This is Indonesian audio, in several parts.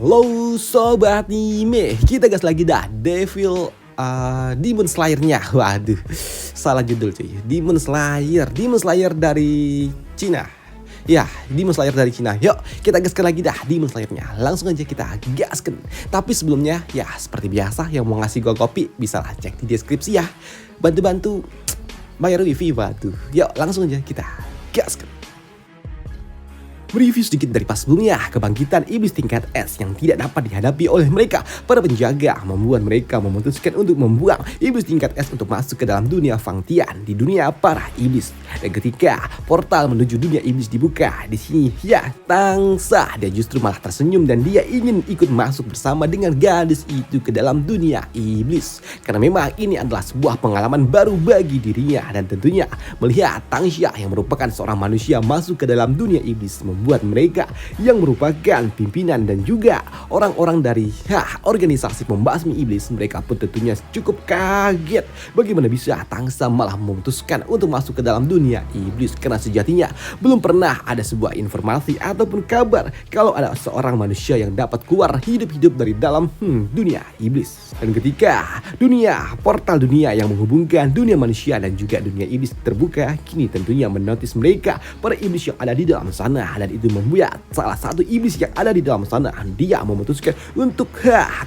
Halo sobat anime, kita gas lagi dah Demon Slayer-nya. Waduh, salah judul cuy. Demon Slayer dari Cina. Ya, Demon Slayer dari Cina. Yuk, kita gaskan lagi dah Demon Slayer-nya. Langsung aja kita gaskan. Tapi sebelumnya, ya seperti biasa, yang mau ngasih gua kopi bisa lah cek di deskripsi ya. Bantu-bantu bayar wifi, waduh. Yuk, langsung aja kita gaskan. Mereview sedikit dari pas sebelumnya, kebangkitan iblis tingkat S yang tidak dapat dihadapi oleh mereka. Para penjaga membuat mereka memutuskan untuk membuang iblis tingkat S untuk masuk ke dalam dunia Fangtian, di dunia para iblis. Dan ketika portal menuju dunia iblis dibuka, di sini ya Tangsa dia justru malah tersenyum dan dia ingin ikut masuk bersama dengan gadis itu ke dalam dunia iblis. Karena memang ini adalah sebuah pengalaman baru bagi dirinya dan tentunya melihat Tangsa yang merupakan seorang manusia masuk ke dalam dunia iblis membuat mereka yang merupakan pimpinan dan juga orang-orang dari organisasi pembasmi iblis, mereka pun tentunya cukup kaget bagaimana bisa Tangsa malah memutuskan untuk masuk ke dalam dunia iblis, karena sejatinya belum pernah ada sebuah informasi ataupun kabar kalau ada seorang manusia yang dapat keluar hidup-hidup dari dalam dunia iblis. Dan ketika portal dunia yang menghubungkan dunia manusia dan juga dunia iblis terbuka, kini tentunya menotis mereka para iblis yang ada di dalam sana. Dan itu membuat salah satu iblis yang ada di dalam sana, dia memutuskan untuk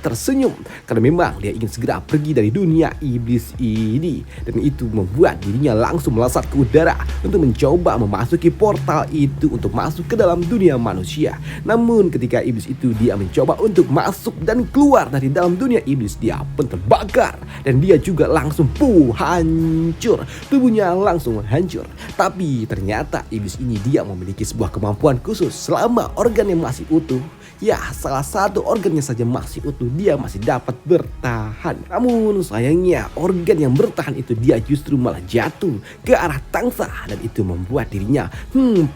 tersenyum karena memang dia ingin segera pergi dari dunia iblis ini. Dan itu membuat dirinya langsung melesat ke udara untuk mencoba memasuki portal itu untuk masuk ke dalam dunia manusia. Namun ketika iblis itu dia mencoba untuk masuk dan keluar dari dalam dunia iblis, dia pun terbakar dan dia juga langsung hancur, tubuhnya langsung hancur. Tapi ternyata iblis ini dia memiliki sebuah kemampuan khusus. Selama organnya masih utuh, ya salah satu organnya saja masih utuh, dia masih dapat bertahan. Namun sayangnya organ yang bertahan itu dia justru malah jatuh ke arah Tangsa dan itu membuat dirinya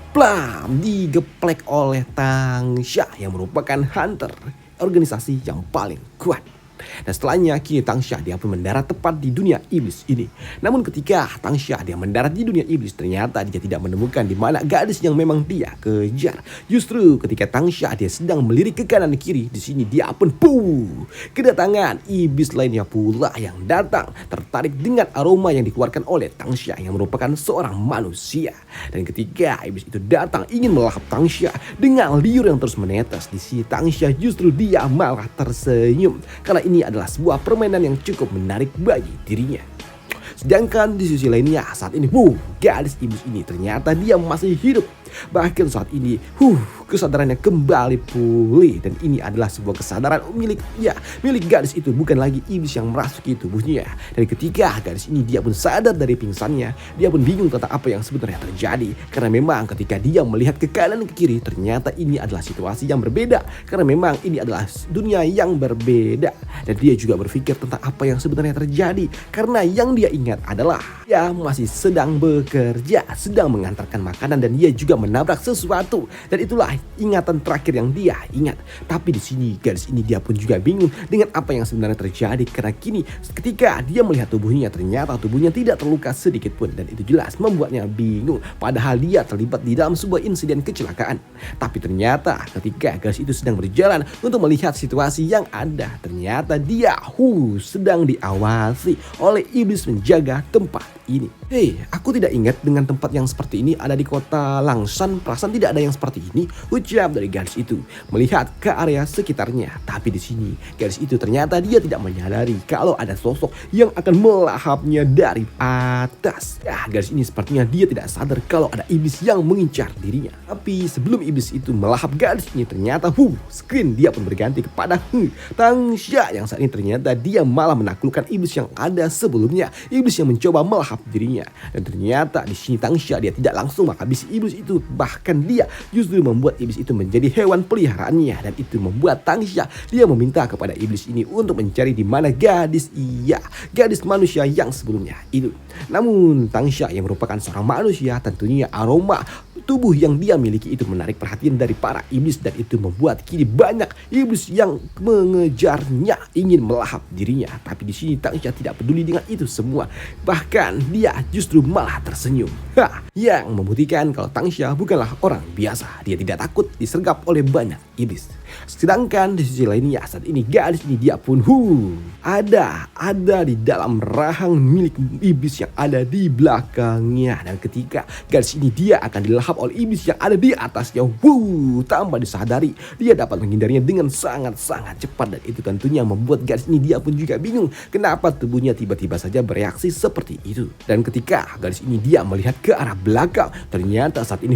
plam digeplek oleh Tangsa yang merupakan hunter organisasi yang paling kuat. Dan setelahnya kini Tangsa dia pun mendarat tepat di dunia iblis ini. Namun ketika Tangsa dia mendarat di dunia iblis, ternyata dia tidak menemukan di mana gadis yang memang dia kejar. Justru ketika Tangsa dia sedang melirik ke kanan kiri, di sini dia pun kedatangan iblis lainnya pula yang datang tertarik dengan aroma yang dikeluarkan oleh Tangsa yang merupakan seorang manusia. Dan ketika iblis itu datang ingin melahap Tangsa dengan liur yang terus menetes, di sini Tangsa justru dia malah tersenyum karena ini adalah sebuah permainan yang cukup menarik bagi dirinya. Sedangkan di sisi lainnya saat ini gadis iblis ini ternyata dia masih hidup. Bahkan saat ini kesadarannya kembali pulih, dan ini adalah sebuah kesadaran milik gadis itu, bukan lagi iblis yang merasuki tubuhnya. Dan ketika gadis ini dia pun sadar dari pingsannya, dia pun bingung tentang apa yang sebenarnya terjadi, karena memang ketika dia melihat ke kanan ke kiri ternyata ini adalah situasi yang berbeda, karena memang ini adalah dunia yang berbeda. Dan dia juga berpikir tentang apa yang sebenarnya terjadi, karena yang dia ingat adalah dia masih sedang bekerja, sedang mengantarkan makanan, dan dia juga menabrak sesuatu, dan itulah ingatan terakhir yang dia ingat. Tapi di sini gadis ini dia pun juga bingung dengan apa yang sebenarnya terjadi, karena kini ketika dia melihat tubuhnya ternyata tubuhnya tidak terluka sedikit pun, dan itu jelas membuatnya bingung padahal dia terlibat di dalam sebuah insiden kecelakaan. Tapi ternyata ketika gadis itu sedang berjalan untuk melihat situasi yang ada, ternyata dia sedang diawasi oleh iblis menjaga tempat ini. Aku tidak ingat dengan tempat yang seperti ini ada di kota Langsan, perasaan tidak ada yang seperti ini, ucap dari gadis itu melihat ke area sekitarnya. Tapi di sini gadis itu ternyata dia tidak menyadari kalau ada sosok yang akan melahapnya dari atas. Gadis ini sepertinya dia tidak sadar kalau ada iblis yang mengincar dirinya. Tapi sebelum iblis itu melahap gadis ini, ternyata screen dia pun berganti kepada Tangsa yang saat ini ternyata dia malah menaklukkan iblis yang ada sebelumnya, iblis yang mencoba melahap dirinya. Dan ternyata di sini Tangsa dia tidak langsung menghabisi iblis itu, bahkan dia justru membuat iblis itu menjadi hewan peliharaannya. Dan itu membuat Tangsa dia meminta kepada iblis ini untuk mencari di mana gadis manusia yang sebelumnya itu. Namun Tangsa yang merupakan seorang manusia, tentunya aroma tubuh yang dia miliki itu menarik perhatian dari para iblis dan itu membuat kini banyak iblis yang mengejarnya, ingin melahap dirinya. Tapi di sini Tangsha tidak peduli dengan itu semua. Bahkan dia justru malah tersenyum. Yang membuktikan kalau Tangsha bukanlah orang biasa. Dia tidak takut disergap oleh banyak iblis. Sedangkan di sisi lainnya saat ini gadis ini dia pun ada di dalam rahang milik iblis yang ada di belakangnya. Dan ketika gadis ini dia akan dilahap oleh iblis yang ada di atasnya, tanpa disadari dia dapat menghindarinya dengan sangat-sangat cepat. Dan itu tentunya membuat gadis ini dia pun juga bingung kenapa tubuhnya tiba-tiba saja bereaksi seperti itu. Dan ketika gadis ini dia melihat ke arah belakang, ternyata saat ini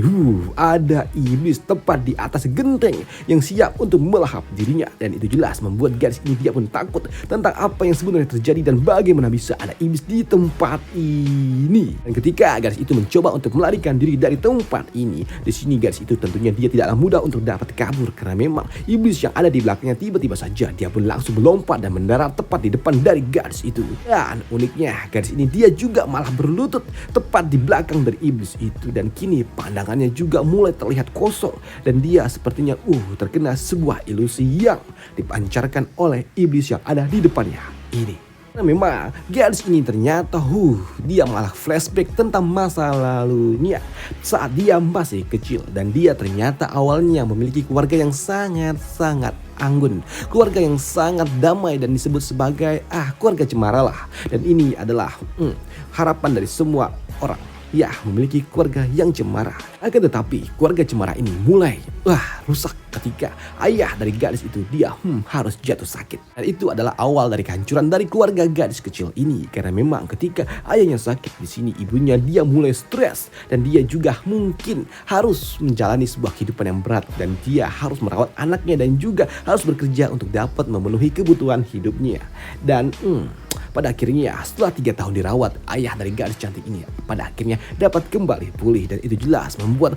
ada iblis tepat di atas genteng yang siap untuk melahap dirinya. Dan itu jelas membuat gadis ini dia pun takut tentang apa yang sebenarnya terjadi dan bagaimana bisa ada iblis di tempat ini. Dan ketika gadis itu mencoba untuk melarikan diri dari tempat ini, di sini gadis itu tentunya dia tidaklah mudah untuk dapat kabur karena memang iblis yang ada di belakangnya tiba-tiba saja dia pun langsung melompat dan mendarat tepat di depan dari gadis itu. Dan uniknya gadis ini dia juga malah berlutut tepat di belakang dari iblis itu. Dan kini pandangannya juga mulai terlihat kosong dan dia sepertinya terkena sebuah ilusi yang dipancarkan oleh iblis yang ada di depannya ini. Nah, memang gadis ini ternyata dia malah flashback tentang masa lalunya saat dia masih kecil. Dan dia ternyata awalnya memiliki keluarga yang sangat-sangat anggun, keluarga yang sangat damai dan disebut sebagai keluarga cemara lah. Dan ini adalah harapan dari semua orang memiliki keluarga yang cemara. Akan tetapi keluarga cemara ini mulai rusak ketika ayah dari gadis itu dia harus jatuh sakit. Dan itu adalah awal dari kehancuran dari keluarga gadis kecil ini. Karena memang ketika ayahnya sakit, di sini ibunya dia mulai stres dan dia juga mungkin harus menjalani sebuah kehidupan yang berat dan dia harus merawat anaknya dan juga harus bekerja untuk dapat memenuhi kebutuhan hidupnya. Dan pada akhirnya setelah 3 tahun dirawat, ayah dari gadis cantik ini pada akhirnya dapat kembali pulih. Dan itu jelas membuat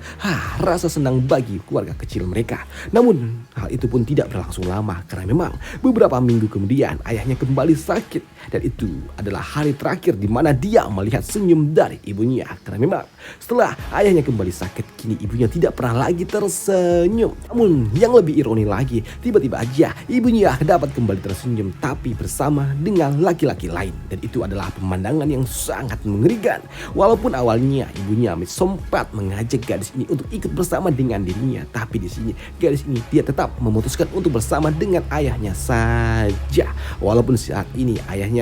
rasa senang bagi keluarga kecil mereka. Namun hal itu pun tidak berlangsung lama karena memang beberapa minggu kemudian ayahnya kembali sakit. Dan itu adalah hari terakhir di mana dia melihat senyum dari ibunya. Karena memang setelah ayahnya kembali sakit, kini ibunya tidak pernah lagi tersenyum. Namun yang lebih ironi lagi, tiba-tiba aja ibunya dapat kembali tersenyum tapi bersama dengan laki-laki lain. Dan itu adalah pemandangan yang sangat mengerikan. Walaupun awalnya ibunya sempat mengajak gadis ini untuk ikut bersama dengan dirinya, tapi di sini gadis ini dia tetap memutuskan untuk bersama dengan ayahnya saja. Walaupun saat ini ayahnya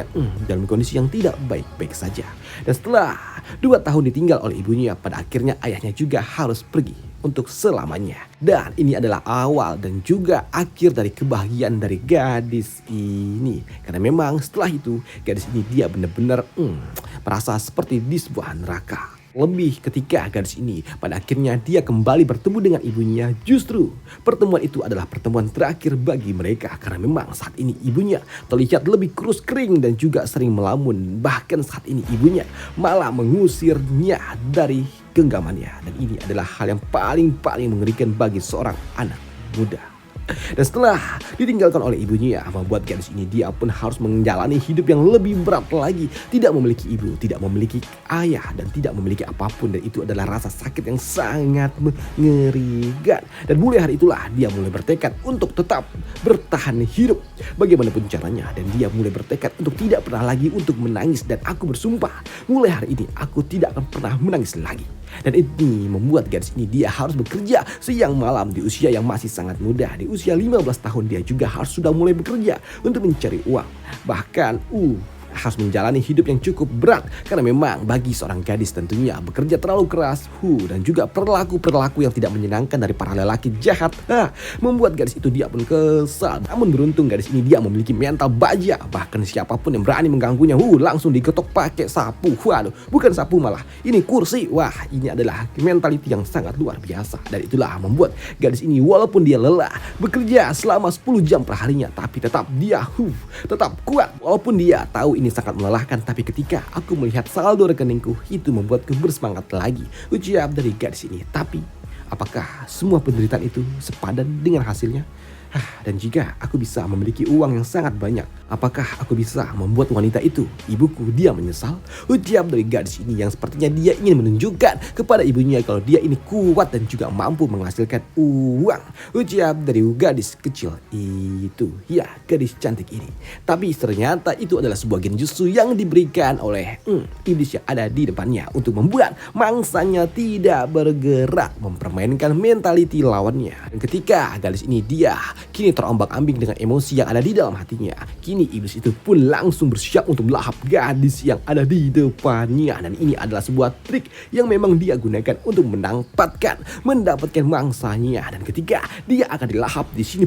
dalam kondisi yang tidak baik-baik saja. Dan setelah 2 tahun ditinggal oleh ibunya, pada akhirnya ayahnya juga harus pergi untuk selamanya. Dan ini adalah awal dan juga akhir dari kebahagiaan dari gadis ini. Karena memang setelah itu gadis ini dia benar-benar merasa seperti di sebuah neraka. Lebih ketika gadis ini pada akhirnya dia kembali bertemu dengan ibunya. Justru pertemuan itu adalah pertemuan terakhir bagi mereka. Karena memang saat ini ibunya terlihat lebih kurus kering dan juga sering melamun. Bahkan saat ini ibunya malah mengusirnya dari genggamannya. Dan ini adalah hal yang paling mengerikan bagi seorang anak muda. Dan setelah ditinggalkan oleh ibunya, membuat gadis ini dia pun harus menjalani hidup yang lebih berat lagi. Tidak memiliki ibu, tidak memiliki ayah, dan tidak memiliki apapun. Dan itu adalah rasa sakit yang sangat mengerikan. Dan mulai hari itulah dia mulai bertekad untuk tetap bertahan hidup bagaimanapun caranya. Dan dia mulai bertekad untuk tidak pernah lagi untuk menangis. Dan aku bersumpah, mulai hari ini aku tidak akan pernah menangis lagi. Dan ini membuat gadis ini dia harus bekerja siang malam di usia yang masih sangat muda. Di usia 15 tahun dia juga harus sudah mulai bekerja untuk mencari uang. Bahkan harus menjalani hidup yang cukup berat. Karena memang bagi seorang gadis tentunya bekerja terlalu keras dan juga perilaku yang tidak menyenangkan dari para lelaki jahat membuat gadis itu dia pun kesal. Namun beruntung gadis ini dia memiliki mental baja. Bahkan siapapun yang berani mengganggunya langsung diketok pakai sapu. Waduh, bukan sapu malah ini kursi. Wah, ini adalah mentality yang sangat luar biasa. Dan itulah membuat gadis ini walaupun dia lelah bekerja selama 10 jam per harinya, tapi tetap dia tetap kuat. Walaupun dia tahu ini sangat melelahkan, tapi ketika aku melihat saldo rekeningku, itu membuatku bersemangat lagi, ucap dari gadis ini. Tapi apakah semua penderitaan itu sepadan dengan hasilnya? Dan jika aku bisa memiliki uang yang sangat banyak, apakah aku bisa membuat wanita itu, ibuku, dia menyesal? Ucap dari gadis ini yang sepertinya dia ingin menunjukkan kepada ibunya kalau dia ini kuat dan juga mampu menghasilkan uang. Ucap dari gadis kecil itu, ya, gadis cantik ini. Tapi ternyata itu adalah sebuah genjutsu yang diberikan oleh iblis yang ada di depannya untuk membuat mangsanya tidak bergerak, mempermainkan mentality lawannya. Dan ketika gadis ini dia kini terombang-ambing dengan emosi yang ada di dalam hatinya, kini iblis itu pun langsung bersiap untuk melahap gadis yang ada di depannya. Dan ini adalah sebuah trik yang memang dia gunakan untuk mendapatkan mangsanya. Dan ketika dia akan dilahap di sini,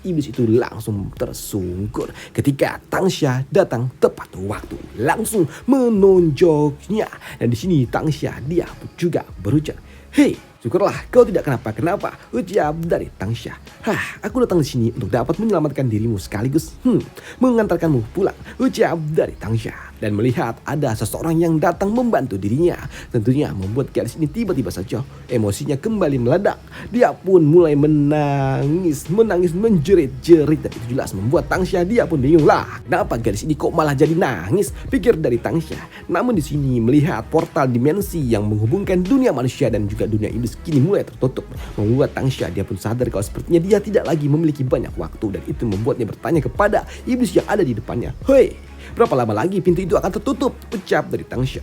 iblis itu langsung tersungkur ketika Tangsha datang tepat waktu, langsung menonjoknya. Dan di sini Tangsha dia juga berujar, "Hei, syukurlah kau tidak kenapa-kenapa," ucap dari Tangsha. Aku datang di sini untuk dapat menyelamatkan dirimu sekaligus mengantarkanmu pulang," ucap dari Tangsha. Dan melihat ada seseorang yang datang membantu dirinya, tentunya membuat gadis ini tiba-tiba saja emosinya kembali meledak. Dia pun mulai menangis menjerit-jerit, dan itu jelas membuat Tangsha dia pun bingung, lah kenapa gadis ini kok malah jadi nangis, pikir dari Tangsha. Namun di sini melihat portal dimensi yang menghubungkan dunia manusia dan juga dunia iblis kini mulai tertutup, membuat Tangsha dia pun sadar kalau sepertinya dia tidak lagi memiliki banyak waktu, dan itu membuatnya bertanya kepada iblis yang ada di depannya, "Hei, berapa lama lagi pintu itu akan tertutup?" ucap dari Tangsha.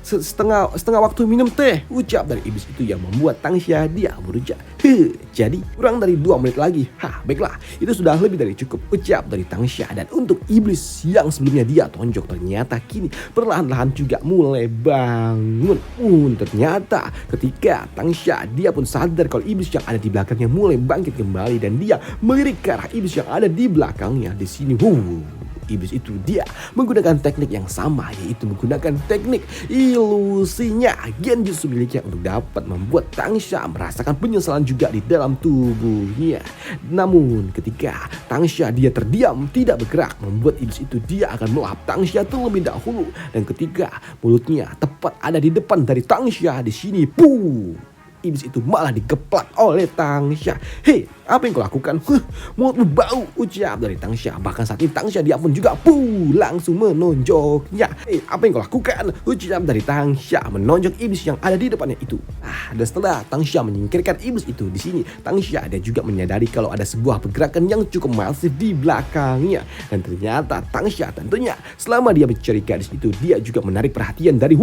Setengah waktu minum teh," ucap dari iblis itu yang membuat Tangsha dia berujar, "Jadi kurang dari 2 menit lagi." Baiklah, itu sudah lebih dari cukup," ucap dari Tangsha. Dan untuk iblis yang sebelumnya dia tonjok ternyata kini perlahan-lahan juga mulai bangun. Ternyata ketika Tangsha dia pun sadar kalau iblis yang ada di belakangnya mulai bangkit kembali, dan dia melirik ke arah iblis yang ada di belakangnya. Di sini iblis itu dia menggunakan teknik yang sama, yaitu menggunakan teknik ilusinya, genjutsu miliknya, untuk dapat membuat Tangsha merasakan penyesalan juga di dalam tubuhnya. Namun ketika Tangsha dia terdiam tidak bergerak, membuat iblis itu dia akan melahap Tangsha terlebih dahulu. Dan ketika mulutnya tepat ada di depan dari Tangsha, di sini iblis itu malah digeplak oleh Tangsha. "Hei, apa yang kau lakukan? Mulutmu bau," ucap dari Tangsha. Bahkan saat ini Tangsha dia pun juga langsung menonjoknya. "Hei, apa yang kau lakukan?" ucap dari Tangsha menonjok iblis yang ada di depannya itu. Dan setelah Tangsha menyingkirkan iblis itu, di sini Tangsha dia juga menyadari kalau ada sebuah pergerakan yang cukup masif di belakangnya. Dan ternyata Tangsha tentunya selama dia mencari gadis itu, dia juga menarik perhatian dari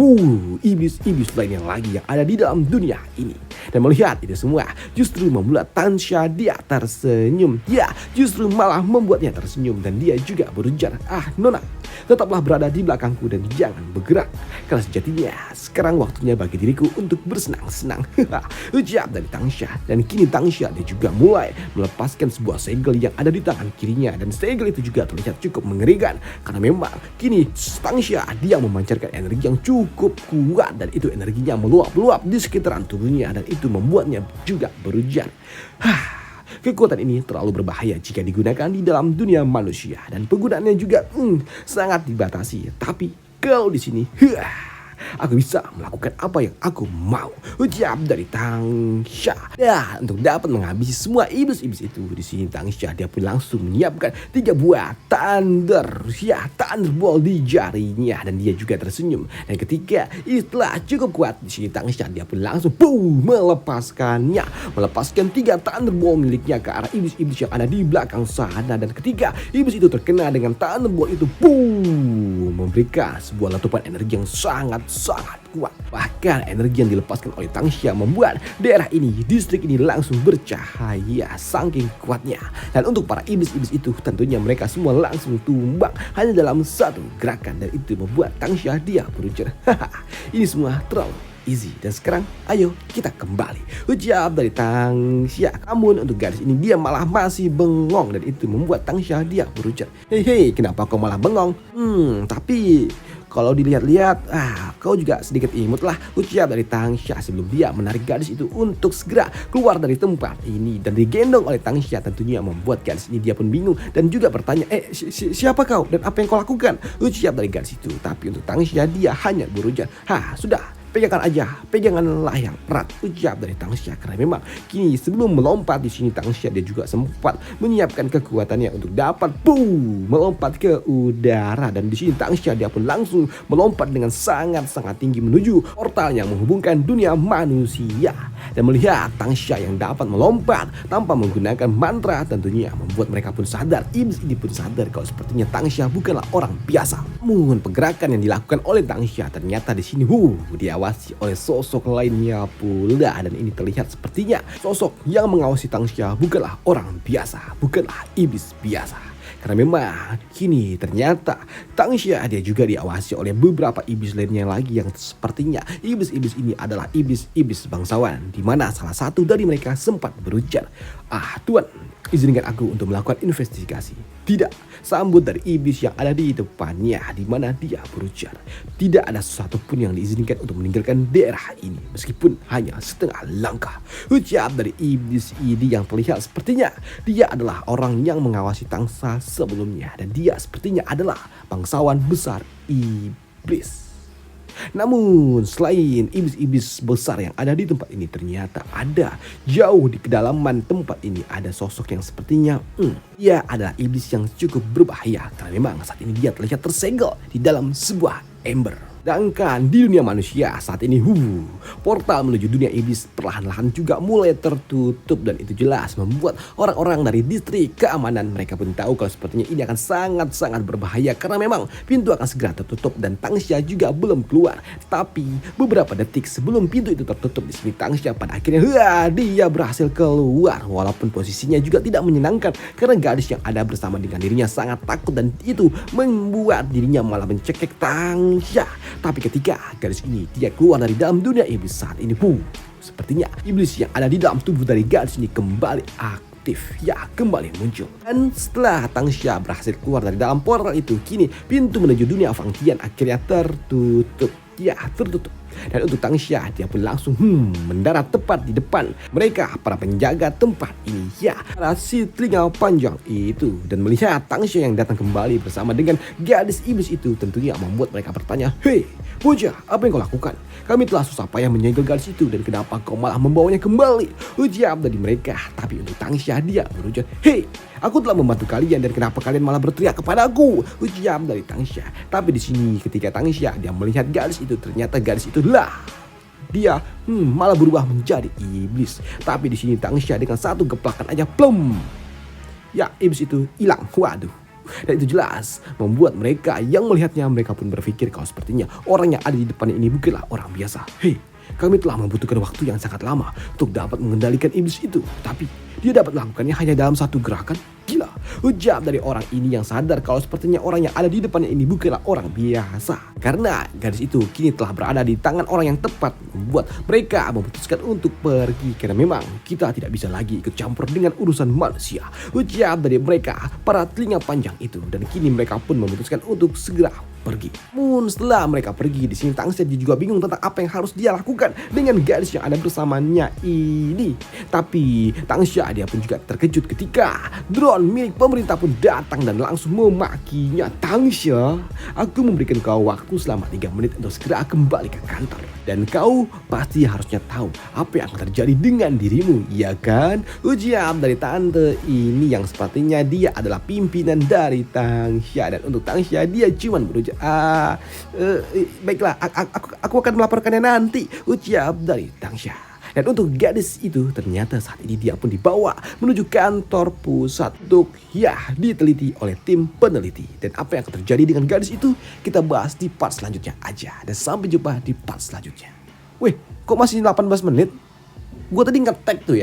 iblis-iblis lainnya lagi yang ada di dalam dunia ini. Dan melihat itu semua justru membuat Tangsha dia tersenyum. Ya, justru malah membuatnya tersenyum, dan dia juga berujar, "Nona, tetaplah berada di belakangku dan jangan bergerak, karena sejatinya sekarang waktunya bagi diriku untuk bersenang-senang," ucap dari Tangsha. Dan kini Tangsha dia juga mulai melepaskan sebuah segel yang ada di tangan kirinya, dan segel itu juga terlihat cukup mengerikan karena memang kini Tangsha dia memancarkan energi yang cukup kuat, dan itu energinya meluap-luap di sekitaran tubuhnya, dan itu membuatnya juga berujar, "Kekuatan ini terlalu berbahaya jika digunakan di dalam dunia manusia, dan penggunaannya juga sangat dibatasi. Tapi kalau di sini, aku bisa melakukan apa yang aku mau," ucap dari Tangsha. Untuk dapat menghabisi semua iblis-iblis itu, di sini Tangsha dia pun langsung menyiapkan 3 buah Thunderbolt di jarinya, dan dia juga tersenyum. Dan ketika istilah cukup kuat, di sini Tangsha dia pun langsung melepaskan 3 Thunderbolt miliknya ke arah iblis-iblis yang ada di belakang sana. Dan ketika iblis itu terkena dengan Thunderbolt itu, memberikan sebuah letupan energi yang sangat kuat. Bahkan energi yang dilepaskan oleh Tangsha membuat daerah ini, distrik ini langsung bercahaya saking kuatnya. Dan untuk para iblis-iblis itu tentunya mereka semua langsung tumbang hanya dalam satu gerakan, dan itu membuat Tangsha dia berujar, "Ini semua terlalu easy, dan sekarang ayo kita kembali," ucap dari Tangsha. Namun untuk gadis ini dia malah masih bengong, dan itu membuat Tangsha dia berujar, Hei, kenapa kau malah bengong? Tapi kalau dilihat-lihat, kau juga sedikit imut lah," ucap dari Tangsha sebelum dia menarik gadis itu untuk segera keluar dari tempat ini. Dan digendong oleh Tangsha tentunya membuat gadis ini dia pun bingung dan juga bertanya, siapa kau dan apa yang kau lakukan?" ucap dari gadis itu. Tapi untuk Tangsha dia hanya berujar, sudah, peganganlah yang erat, ucap dari Tangsya. Karena memang kini sebelum melompat di sini Tangsya dia juga sempat menyiapkan kekuatannya untuk dapat melompat ke udara, dan di sini Tangsya dia pun langsung melompat dengan sangat-sangat tinggi menuju portal yang menghubungkan dunia manusia. Dan melihat Tangsya yang dapat melompat tanpa menggunakan mantra, tentunya membuat mereka pun sadar, iblis ini pun sadar kalau sepertinya Tangsya bukanlah orang biasa. Namun pergerakan yang dilakukan oleh Tangsya ternyata di sini diawasi oleh sosok lainnya pula, dan ini terlihat sepertinya sosok yang mengawasi Tangsya bukanlah orang biasa, bukanlah iblis biasa. Karena memang kini ternyata Tangsya dia juga diawasi oleh beberapa iblis lainnya lagi yang sepertinya iblis-iblis ini adalah iblis-iblis bangsawan, di mana salah satu dari mereka sempat berujar, Tuan, izinkan aku untuk melakukan investigasi. Tidak, sambut dari iblis yang ada di depannya, di mana dia berujar, tidak ada sesuatu pun yang diizinkan untuk meninggalkan daerah ini meskipun hanya setengah langkah. Ucap dari iblis ini yang terlihat sepertinya dia adalah orang yang mengawasi Tangsya sebelumnya, dan dia sepertinya adalah bangsawan besar iblis. Namun selain iblis-iblis besar yang ada di tempat ini, ternyata ada jauh di kedalaman tempat ini ada sosok yang sepertinya dia adalah iblis yang cukup berbahaya, karena memang saat ini dia terlihat tersegel di dalam sebuah ember. Sedangkan di dunia manusia saat ini portal menuju dunia iblis perlahan-lahan juga mulai tertutup, dan itu jelas membuat orang-orang dari distrik keamanan mereka pun tahu kalau sepertinya ini akan sangat-sangat berbahaya, karena memang pintu akan segera tertutup dan Tangsya juga belum keluar. Tapi beberapa detik sebelum pintu itu tertutup, di sini Tangsya pada akhirnya dia berhasil keluar, walaupun posisinya juga tidak menyenangkan karena gadis yang ada bersama dengan dirinya sangat takut, dan itu membuat dirinya malah mencekik Tangsya. Tapi ketika gadis ini dia keluar dari dalam dunia iblis saat ini, sepertinya iblis yang ada di dalam tubuh dari gadis ini kembali aktif, kembali muncul. Dan setelah Tangsya berhasil keluar dari dalam portal itu, kini pintu menuju dunia Fangtian akhirnya tertutup. Dan untuk Tangsya dia pun langsung mendarat tepat di depan mereka, para penjaga tempat ini, para si telinga panjang itu. Dan melihat Tangsya yang datang kembali bersama dengan gadis iblis itu, tentunya membuat mereka bertanya, "Hei bocah, apa yang kau lakukan? Kami telah susah payah menyegel gadis itu, dan kenapa kau malah membawanya kembali?" Ujar dari mereka. Tapi untuk Tangsya dia berujar, "Hei, aku telah membantu kalian, dan kenapa kalian malah berteriak kepadaku?" Ujar dari Tangsya. Tapi di sini ketika Tangsya dia melihat gadis itu, ternyata gadis itu dia malah berubah menjadi iblis. Tapi di sini Tangsya dengan satu geplakan aja iblis itu hilang. Waduh. Dan itu jelas membuat mereka yang melihatnya, mereka pun berpikir kalau sepertinya orang yang ada di depannya ini bukanlah orang biasa. Hei, kami telah membutuhkan waktu yang sangat lama untuk dapat mengendalikan iblis itu, tapi dia dapat melakukannya hanya dalam satu gerakan. Gila, ujar dari orang ini yang sadar kalau sepertinya orang yang ada di depannya ini bukanlah orang biasa. Karena gadis itu kini telah berada di tangan orang yang tepat, membuat mereka memutuskan untuk pergi, karena memang kita tidak bisa lagi ikut campur dengan urusan manusia. Ujar dari mereka, para telinga panjang itu, dan kini mereka pun memutuskan untuk segera pergi. Namun setelah mereka pergi, di sini Tangsya juga bingung tentang apa yang harus dia lakukan dengan gadis yang ada bersamanya ini. Tapi Tangsya dia pun juga terkejut ketika drone milik pemerintah pun datang dan langsung memakinya. "Tangsya, aku memberikan kau waktu selama 3 menit untuk segera kembali ke kantor. Dan kau pasti harusnya tahu apa yang akan terjadi dengan dirimu, iya kan?" Ujar dari tante ini yang sepertinya dia adalah pimpinan dari Tangsya. Dan untuk Tangsya dia cuman berujar, "Baiklah, aku akan melaporkannya nanti," ujar dari Tangsya. Dan untuk gadis itu ternyata saat ini dia pun dibawa menuju kantor pusat untuk diteliti oleh tim peneliti. Dan apa yang akan terjadi dengan gadis itu kita bahas di part selanjutnya aja. Dan sampai jumpa di part selanjutnya. Wih, kok masih 18 menit? Gue tadi nge-tag tuh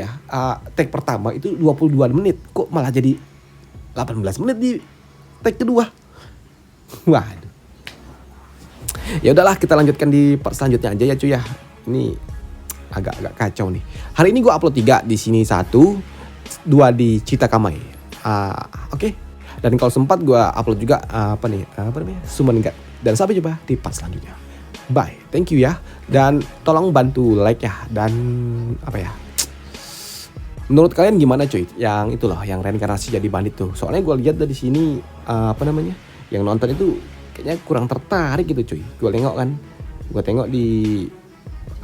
tag pertama itu 22 menit. Kok malah jadi 18 menit di tag kedua? Waduh. Ya udahlah, kita lanjutkan di part selanjutnya aja ya cuy ya. Ini agak kacau nih. Hari ini gue upload 3 di sini, 1, 2 di Citakamai. Oke. Dan kalau sempat gue upload juga Summon God. Dan sampai jumpa di part selanjutnya. Bye. Thank you ya. Dan tolong bantu like ya. Dan menurut kalian gimana cuy? Yang itu loh, yang reinkarnasi jadi bandit tuh. Soalnya gue lihat dari sini yang nonton itu kayaknya kurang tertarik gitu cuy. Gue tengok di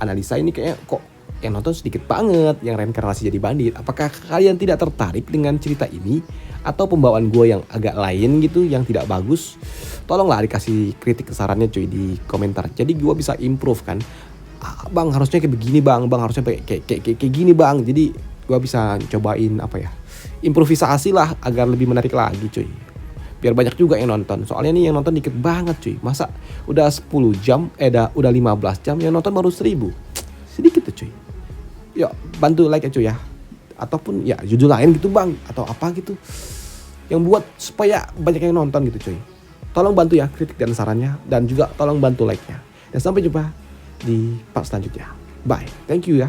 analisa ini kayaknya kok yang nonton sedikit banget yang reinkarnasi jadi bandit. Apakah kalian tidak tertarik dengan cerita ini atau pembawaan gue yang agak lain gitu, yang tidak bagus? Tolonglah dikasih kritik sarannya cuy di komentar. Jadi gue bisa improve kan. Bang harusnya kayak begini bang harusnya kayak gini bang. Jadi gue bisa cobain apa ya, improvisasi lah agar lebih menarik lagi cuy. Biar banyak juga yang nonton. Soalnya nih yang nonton dikit banget cuy. Masa udah 10 jam, udah 15 jam yang nonton baru 1000. Sedikit tuh cuy. Yuk bantu like ya cuy ya. Ataupun ya judul lain gitu bang, atau apa gitu yang buat supaya banyak yang nonton gitu cuy. Tolong bantu ya kritik dan sarannya, dan juga tolong bantu like-nya. Dan sampai jumpa di part selanjutnya. Bye. Thank you ya.